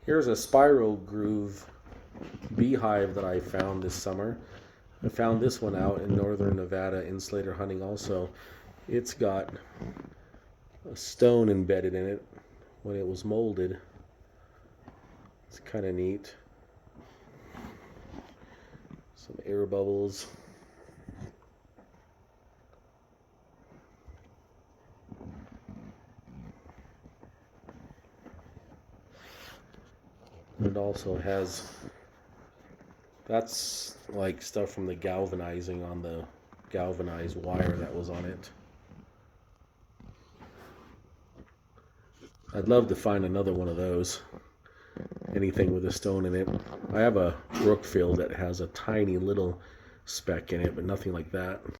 Here's a spiral groove beehive that I found this summer. I found this one out in northern Nevada, insulator hunting also. It's got a stone embedded in it when it was molded. It's kind of neat. Some air bubbles. It also has, that's like stuff from the galvanizing on the galvanized wire that was on it. I'd love to find another one of those. Anything with a stone in it. I have a Brookfield that has a tiny little speck in it, but nothing like that.